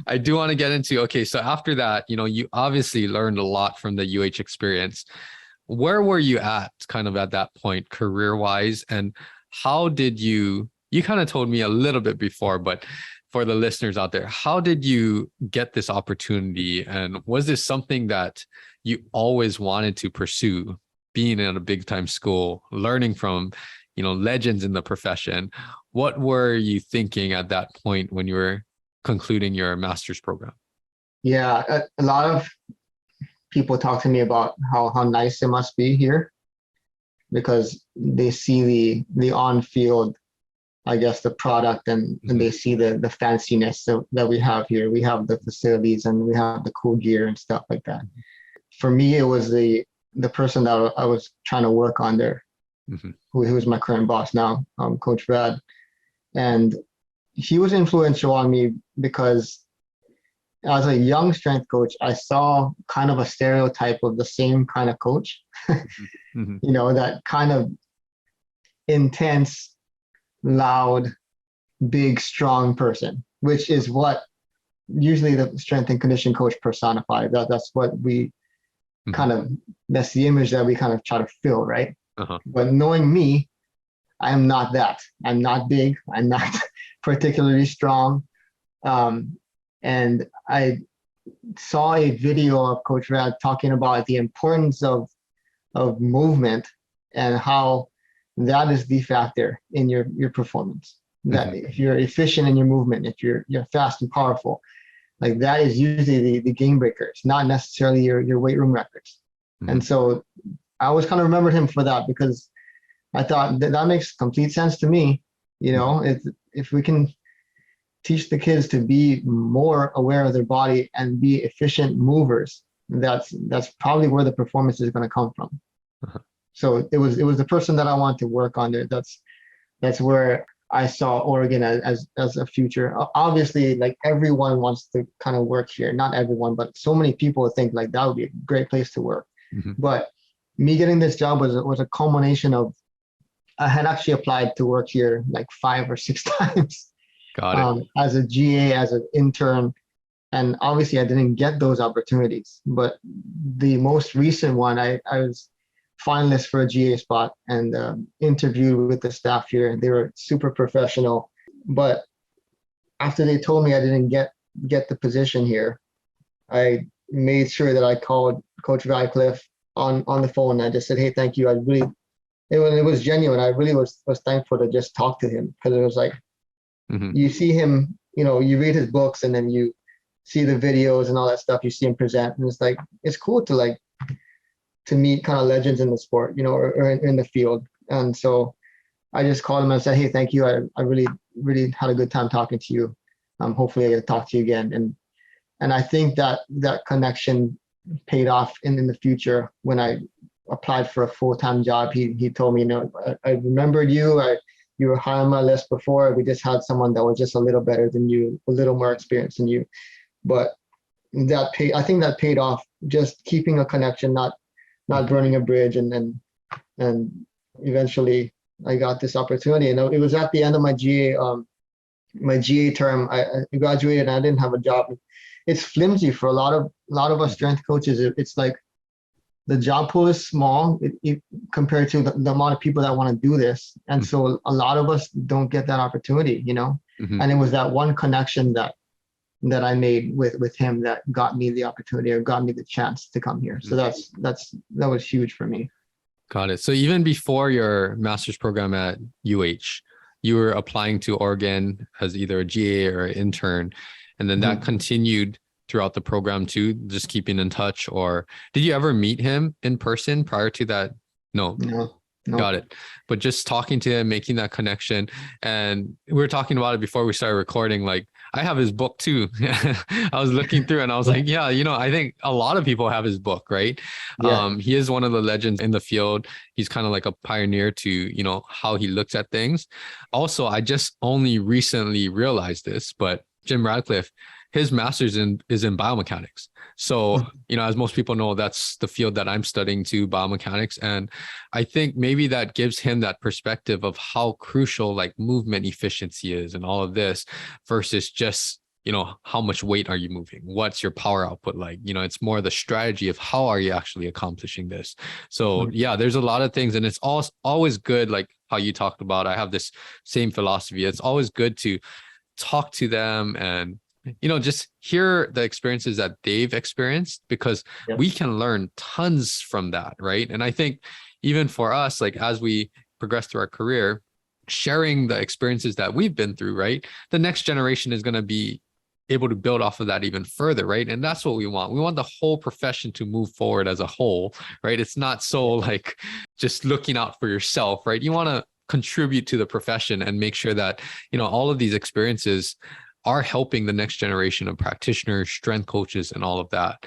I do want to get into, okay, so after that, you obviously learned a lot from the UH experience. Where were you at kind of at that point, career-wise? And how did you kind of told me a little bit before, but for the listeners out there, how did you get this opportunity? And was this something that you always wanted to pursue, being in a big time school, learning from, legends in the profession? What were you thinking at that point when you were concluding your master's program? Yeah, a lot of people talk to me about how nice it must be here because they see the on-field, I guess, the product and they see the fanciness that we have here. We have the facilities and we have the cool gear and stuff like that. For me, it was the person that I was trying to work under, who was my current boss now, Coach Brad. And he was influential on me because as a young strength coach, I saw kind of a stereotype of the same kind of coach, that kind of intense, loud, big, strong person, which is what usually the strength and conditioning coach personify. That's what we that's the image that we kind of try to fill, right? But knowing me, I am not that. I'm not big. I'm not particularly strong. And I saw a video of Coach Rad talking about the importance of movement and how that is the factor in your performance. That if you're efficient in your movement, if you're fast and powerful, like that is usually the game breakers, not necessarily your weight room records. And so I always kind of remembered him for that because I thought that makes complete sense to me. If we can teach the kids to be more aware of their body and be efficient movers, that's probably where the performance is going to come from. So it was the person that I wanted to work on there. That's where I saw Oregon as a future. Obviously, like everyone wants to kind of work here. Not everyone, but so many people think like that would be a great place to work. But me getting this job was a culmination of, I had actually applied to work here like 5 or 6 times. Got it. As a GA, as an intern. And obviously I didn't get those opportunities. But the most recent one, I was finalist for a GA spot and interviewed with the staff here. And they were super professional. But after they told me I didn't get the position here, I made sure that I called Coach Radcliffe on the phone. I just said, hey, thank you. It was genuine. I really was thankful to just talk to him because it was like, you see him, you read his books and then you see the videos and all that stuff. You see him present, and it's like it's cool to meet kind of legends in the sport, or in the field. And so I just called him and said, hey, thank you. I really, really had a good time talking to you. Hopefully I get to talk to you again. And I think that connection paid off in the future. When I applied for a full-time job, he told me, I remembered you. You were high on my list before. We just had someone that was just a little better than you, a little more experienced than you. But I think that paid off, just keeping a connection, not burning a bridge. And eventually I got this opportunity. And it was at the end of my GA term. I graduated and I didn't have a job. It's flimsy for a lot of us strength coaches. It's like the job pool is small compared to the amount of people that want to do this. And so a lot of us don't get that opportunity, and it was that one connection that I made with him that got me the opportunity or got me the chance to come here. So that was huge for me. Got it. So even before your master's program at UH, you were applying to Oregon as either a GA or an intern, and then that continued throughout the program too, just keeping in touch? Or did you ever meet him in person prior to that? No. Got it. But just talking to him, making that connection. And we were talking about it before we started recording. Like, I have his book too. I was looking through and I was like, yeah, I think a lot of people have his book, right? Yeah. He is one of the legends in the field. He's kind of like a pioneer to, how he looks at things. Also, I just only recently realized this, but Jim Radcliffe, his master's is in biomechanics. So, as most people know, that's the field that I'm studying too, biomechanics. And I think maybe that gives him that perspective of how crucial like movement efficiency is and all of this versus just, how much weight are you moving? What's your power output like? It's more the strategy of how are you actually accomplishing this? So yeah, there's a lot of things, and it's always good, like how you talked about. I have this same philosophy. It's always good to talk to them and just hear the experiences that they've experienced, because we can learn tons from that, right? And I think even for us, like as we progress through our career, sharing the experiences that we've been through, right? The next generation is going to be able to build off of that even further, right? And that's what we want. We want the whole profession to move forward as a whole, right? It's not so like just looking out for yourself, right? You want to contribute to the profession and make sure that, all of these experiences are helping the next generation of practitioners, strength coaches, and all of that.